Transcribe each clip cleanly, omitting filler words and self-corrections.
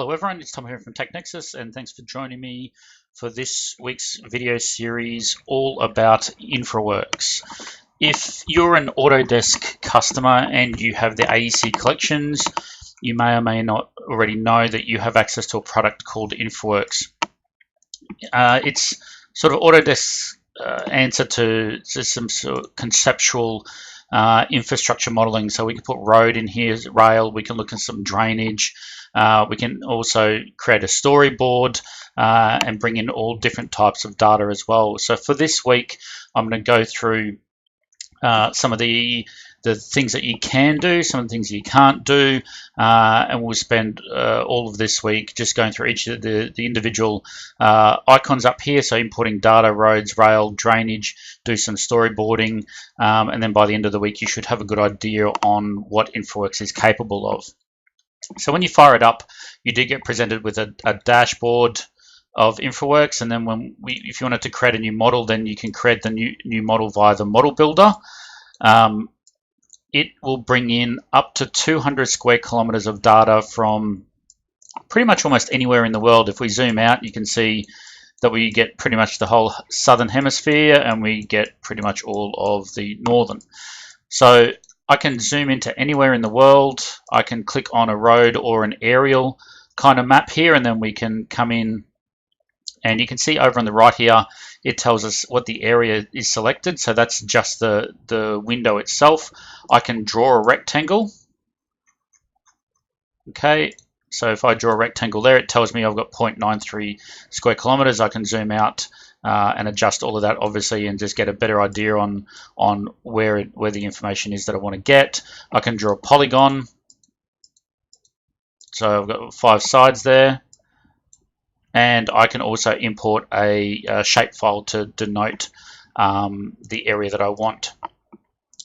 Hello everyone, it's Tom here from TechNexus, and thanks for joining me for this week's video series all about InfraWorks. If you're an Autodesk customer and you have the AEC collections, you may or may not already know that you have access to a product called InfraWorks. It's sort of Autodesk's answer to some sort of conceptual infrastructure modeling. So we can put road in here, rail, we can look at some drainage. We can also create a storyboard and bring in all different types of data as well. So for this week, I'm going to go through some of the things that you can do, some of the things you can't do, and we'll spend all of this week just going through each of the individual icons up here. So importing data, roads, rail, drainage, do some storyboarding, and then by the end of the week, you should have a good idea on what InfraWorks is capable of. So when you fire it up, you do get presented with a dashboard of InfraWorks, and then if you wanted to create a new model, then you can create the new model via the model builder. It will bring in up to 200 square kilometers of data from pretty much almost anywhere in the world. If we zoom out, you can see that we get pretty much the whole southern hemisphere, and we get pretty much all of the northern. So I can zoom into anywhere in the world. I can click on a road or an aerial kind of map here, and then we can come in, and you can see over on the right here, it tells us what the area is selected. So that's just the window itself. I can draw a rectangle. Okay, so if I draw a rectangle there, it tells me I've got 0.93 square kilometers. I can zoom out and adjust all of that, obviously, and just get a better idea on where the information is that I want to get. I can draw a polygon. So I've got 5 sides there. And I can also import a shapefile to denote the area that I want.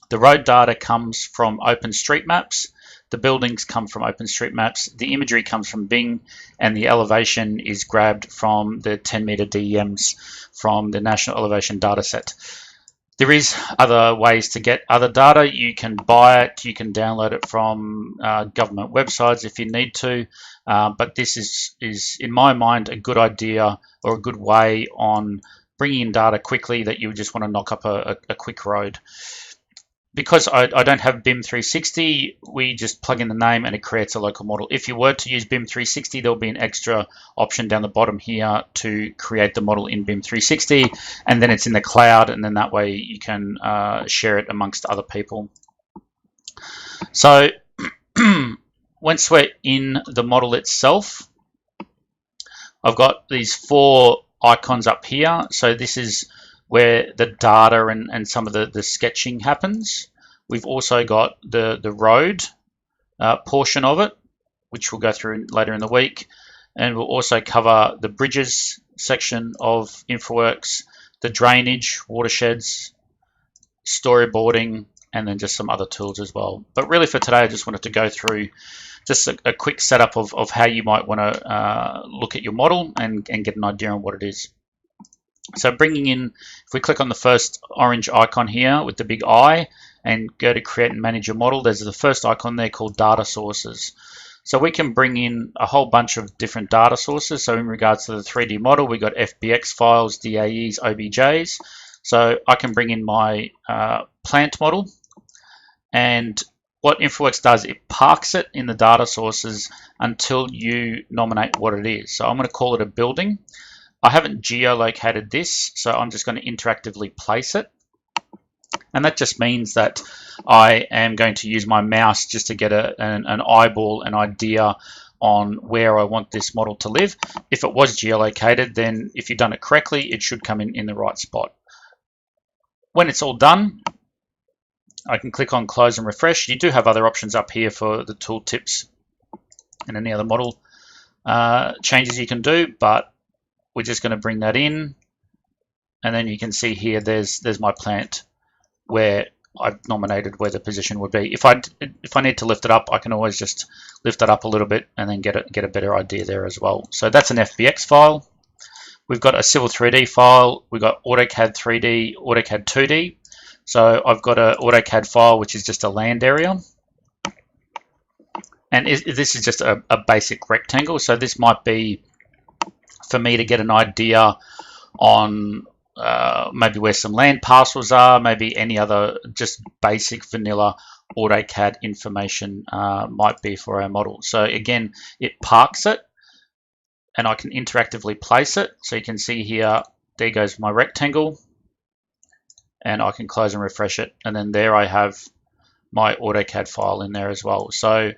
The road data comes from OpenStreetMaps. The buildings come from OpenStreetMaps. The imagery comes from Bing, and the elevation is grabbed from the 10-meter DEMs from the National Elevation Dataset. There is other ways to get other data. You can buy it, you can download it from government websites if you need to, but this is, in my mind, a good idea or a good way on bringing in data quickly that you just want to knock up a quick road. Because I don't have BIM 360, we just plug in the name and it creates a local model. If you were to use BIM 360, there'll be an extra option down the bottom here to create the model in BIM 360, and then it's in the cloud, and then that way you can share it amongst other people. So once we're in the model itself, I've got these 4 icons up here. So this is where the data and some of the sketching happens. We've also got the road portion of it, which we'll go through later in the week. And we'll also cover the bridges section of InfraWorks, the drainage, watersheds, storyboarding, and then just some other tools as well. But really for today, I just wanted to go through just a quick setup of how you might want to look at your model and get an idea on what it is. So bringing in, if we click on the first orange icon here with the big eye and go to create and manage your model, there's the first icon there called data sources. So we can bring in a whole bunch of different data sources. So in regards to the 3D model, we got FBX files, DAEs, OBJs. So I can bring in my plant model, and what InfraWorks does, it parks it in the data sources until you nominate what it is. So I'm going to call it a building. I haven't geolocated this, so I'm just going to interactively place it. And that just means that I am going to use my mouse just to get an eyeball, an idea on where I want this model to live. If it was geolocated, then if you've done it correctly, it should come in the right spot. When it's all done, I can click on close and refresh. You do have other options up here for the tool tips and any other model changes you can do, but we're just going to bring that in, and then you can see here there's my plant where I've nominated where the position would be. If I need to lift it up, I can always just lift it up a little bit and then get a better idea there as well. So that's an FBX file. We've got a Civil 3D file. We've got AutoCAD 3D, AutoCAD 2D. So I've got an AutoCAD file which is just a land area. And this is just a basic rectangle, so this might be for me to get an idea on maybe where some land parcels are, maybe any other just basic vanilla AutoCAD information might be for our model. So again, it parks it, and I can interactively place it. So you can see here, there goes my rectangle, and I can close and refresh it, and then there I have my AutoCAD file in there as well. So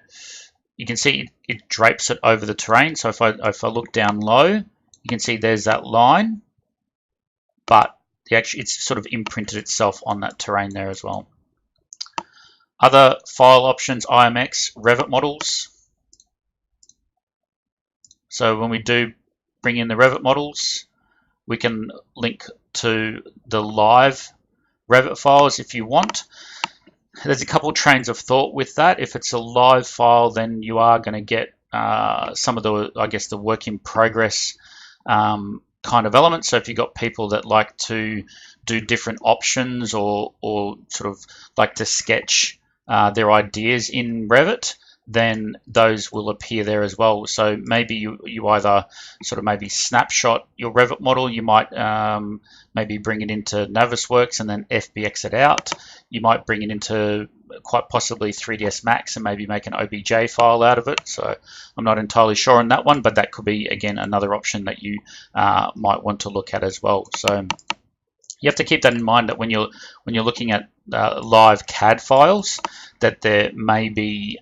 you can see it drapes it over the terrain. So if I look down low, you can see there's that line, but it's sort of imprinted itself on that terrain there as well. Other file options, IMX, Revit models. So when we do bring in the Revit models, we can link to the live Revit files if you want. There's a couple of trains of thought with that. If it's a live file, then you are going to get some of the, I guess, the work in progress kind of elements. So if you've got people that like to do different options or sort of like to sketch their ideas in Revit, then those will appear there as well. So maybe you either sort of maybe snapshot your Revit model, you might maybe bring it into Navisworks and then FBX it out. You might bring it into quite possibly 3ds Max and maybe make an OBJ file out of it. So I'm not entirely sure on that one, but that could be, again, another option that you might want to look at as well. So you have to keep that in mind, that when you're looking at live CAD files, that there may be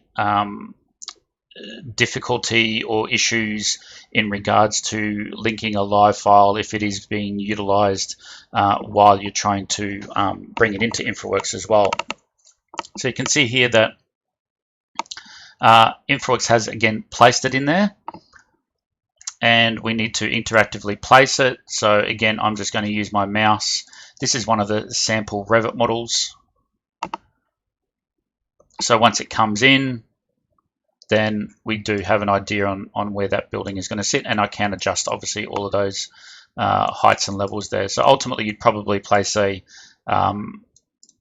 difficulty or issues in regards to linking a live file if it is being utilized while you're trying to bring it into InfraWorks as well. So you can see here that InfraWorks has again placed it in there, and we need to interactively place it. So again, I'm just going to use my mouse. This is one of the sample Revit models. So once it comes in, then we do have an idea on where that building is going to sit, and I can adjust obviously all of those heights and levels there. So ultimately you'd probably place a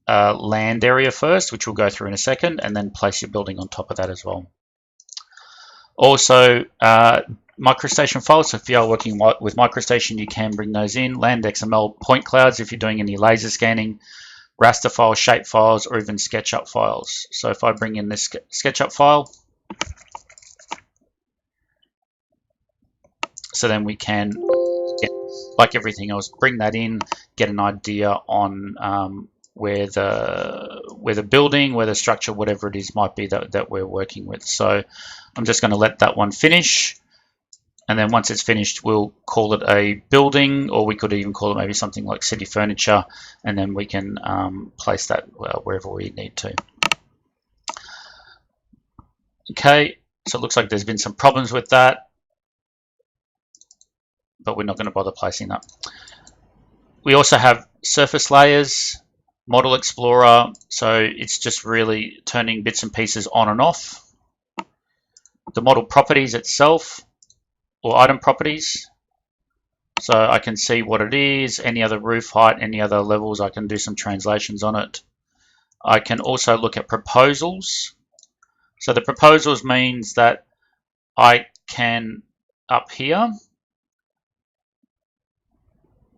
land area first, which we'll go through in a second, and then place your building on top of that as well. Also, MicroStation files. So if you are working with MicroStation, you can bring those in. Land XML point clouds if you're doing any laser scanning, raster files, shape files, or even SketchUp files. So if I bring in this SketchUp file, so then we can, like everything else, bring that in, get an idea on where the building, where the structure, whatever it is might be that we're working with. So I'm just going to let that one finish, and then once it's finished, we'll call it a building, or we could even call it maybe something like city furniture, and then we can place that wherever we need to. Okay, so it looks like there's been some problems with that, but we're not going to bother placing that. We also have surface layers, Model Explorer, so it's just really turning bits and pieces on and off. The model properties itself, or item properties, so I can see what it is, any other roof height, any other levels, I can do some translations on it. I can also look at proposals. So the proposals means that I can, up here,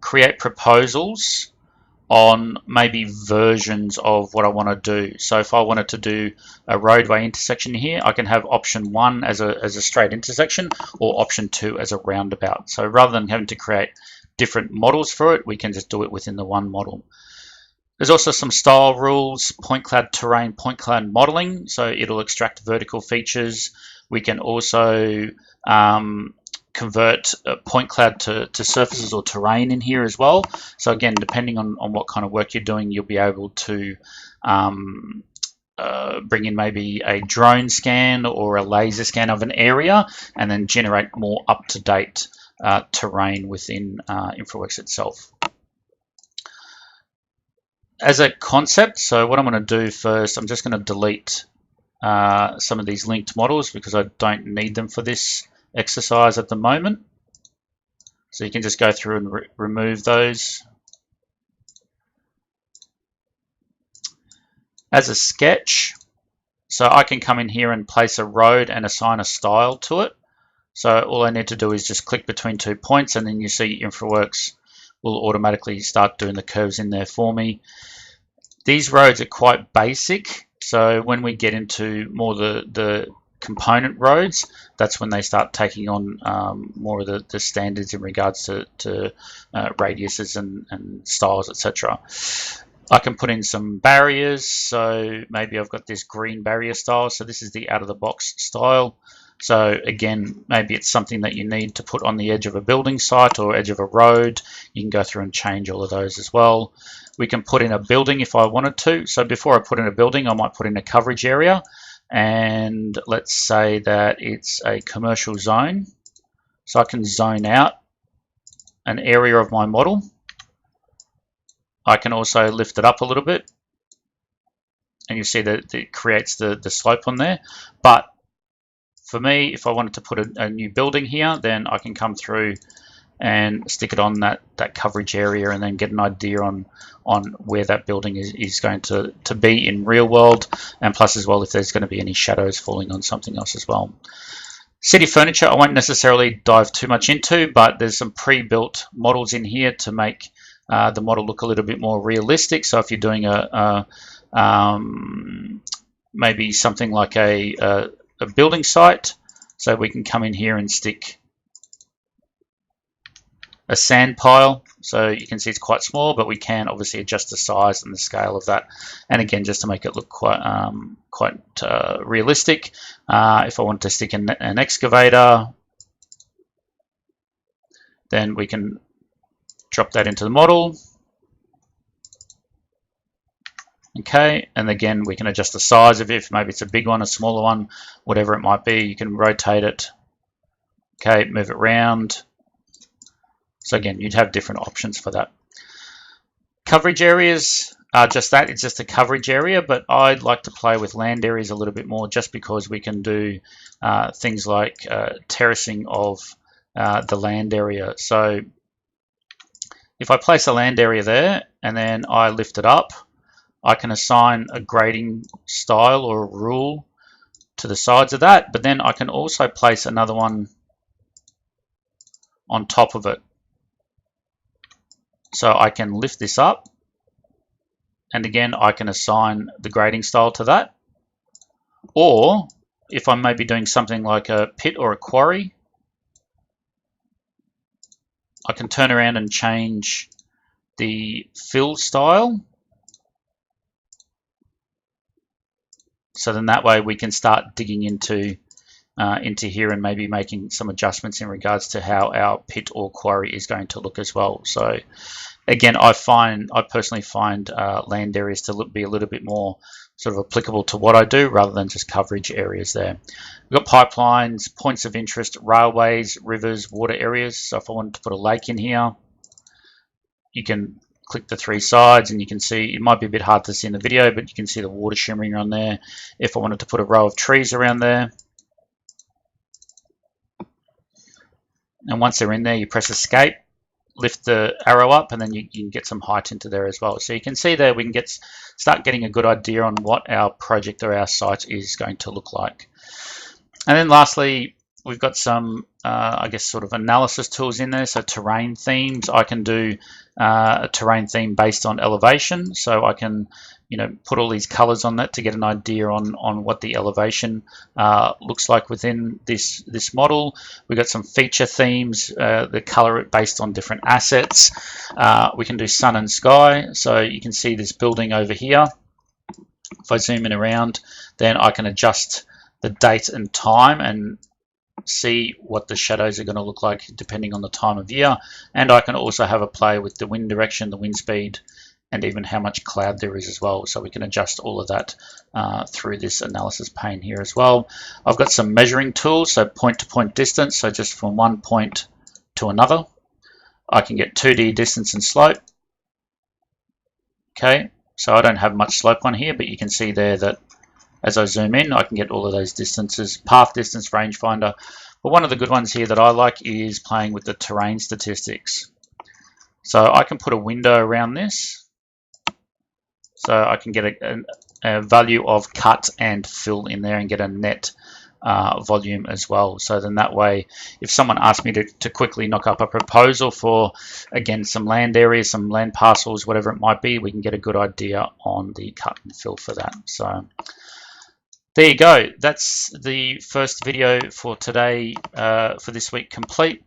create proposals on maybe versions of what I want to do. So if I wanted to do a roadway intersection here, I can have option 1 as a straight intersection, or option 2 as a roundabout. So rather than having to create different models for it, we can just do it within the one model. There's also some style rules, point cloud terrain, point cloud modeling, so it'll extract vertical features. We can also convert point cloud to surfaces or terrain in here as well. So again, depending on what kind of work you're doing, you'll be able to bring in maybe a drone scan or a laser scan of an area, and then generate more up-to-date terrain within InfraWorks itself. As a concept, so what I'm going to do first, I'm just going to delete some of these linked models because I don't need them for this exercise at the moment. So you can just go through and remove those. As a sketch, So I can come in here and place a road and assign a style to it. So all I need to do is just click between 2 points, and then you see InfraWorks will automatically start doing the curves in there for me. These roads are quite basic, so when we get into more the component roads, that's when they start taking on more of the standards in regards to radiuses and styles, etc. I can put in some barriers, so maybe I've got this green barrier style, so this is the out-of-the-box style. So again, maybe it's something that you need to put on the edge of a building site or edge of a road. You can go through and change all of those as well. We can put in a building if I wanted to. So before I put in a building, I might put in a coverage area. And let's say that it's a commercial zone. So I can zone out an area of my model. I can also lift it up a little bit. And you see that it creates the slope on there. But for me, if I wanted to put a new building here, then I can come through and stick it on that coverage area and then get an idea on where that building is going to be in real world, and plus as well if there's going to be any shadows falling on something else as well. City furniture I won't necessarily dive too much into, but there's some pre-built models in here to make the model look a little bit more realistic. So if you're doing maybe something like a building site, so we can come in here and stick a sand pile. So you can see it's quite small, but we can obviously adjust the size and the scale of that, and again just to make it look quite realistic. If I want to stick an excavator, then we can drop that into the model. Okay, and again we can adjust the size of it. If maybe it's a big one, a smaller one, whatever it might be, you can rotate it. Okay, move it around. So again, you'd have different options for that. Coverage areas are just that, it's just a coverage area, but I'd like to play with land areas a little bit more, just because we can do things like terracing of the land area. So if I place a land area there and then I lift it up, I can assign a grading style or a rule to the sides of that, but then I can also place another one on top of it. So I can lift this up, and again I can assign the grading style to that. Or if I'm maybe doing something like a pit or a quarry, I can turn around and change the fill style. So then that way we can start digging into here and maybe making some adjustments in regards to how our pit or quarry is going to look as well. So again, I personally find land areas to be a little bit more sort of applicable to what I do rather than just coverage areas there. We've got pipelines, points of interest, railways, rivers, water areas. So if I wanted to put a lake in here, you can click the 3 sides and you can see, it might be a bit hard to see in the video, but you can see the water shimmering on there. If I wanted to put a row of trees around there, and once they're in there, you press escape, lift the arrow up, and then you can get some height into there as well. So you can see there we can start getting a good idea on what our project or our site is going to look like. And then lastly, we've got some, I guess, sort of analysis tools in there. So terrain themes, I can do a terrain theme based on elevation. So I can, put all these colors on that to get an idea on what the elevation looks like within this model. We've got some feature themes, the color based on different assets. We can do sun and sky. So you can see this building over here. If I zoom in around, then I can adjust the date and time and see what the shadows are going to look like depending on the time of year. And I can also have a play with the wind direction, the wind speed, and even how much cloud there is as well. So we can adjust all of that through this analysis pane here as well. I've got some measuring tools, so point-to-point distance, so just from one point to another. I can get 2D distance and slope. Okay, so I don't have much slope on here, but you can see there that as I zoom in, I can get all of those distances, path distance, rangefinder. But one of the good ones here that I like is playing with the terrain statistics. So I can put a window around this. So I can get value of cut and fill in there and get a net volume as well. So then that way, if someone asks me to quickly knock up a proposal for, again, some land areas, some land parcels, whatever it might be, we can get a good idea on the cut and fill for that. So there you go. That's the first video for today, for this week complete.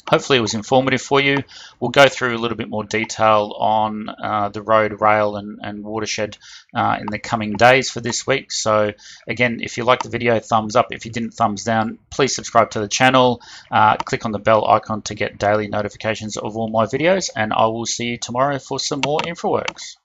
Hopefully it was informative for you. We'll go through a little bit more detail on the road, rail and watershed in the coming days for this week. So again, if you liked the video, thumbs up. If you didn't, thumbs down. Please subscribe to the channel. Click on the bell icon to get daily notifications of all my videos, and I will see you tomorrow for some more InfraWorks.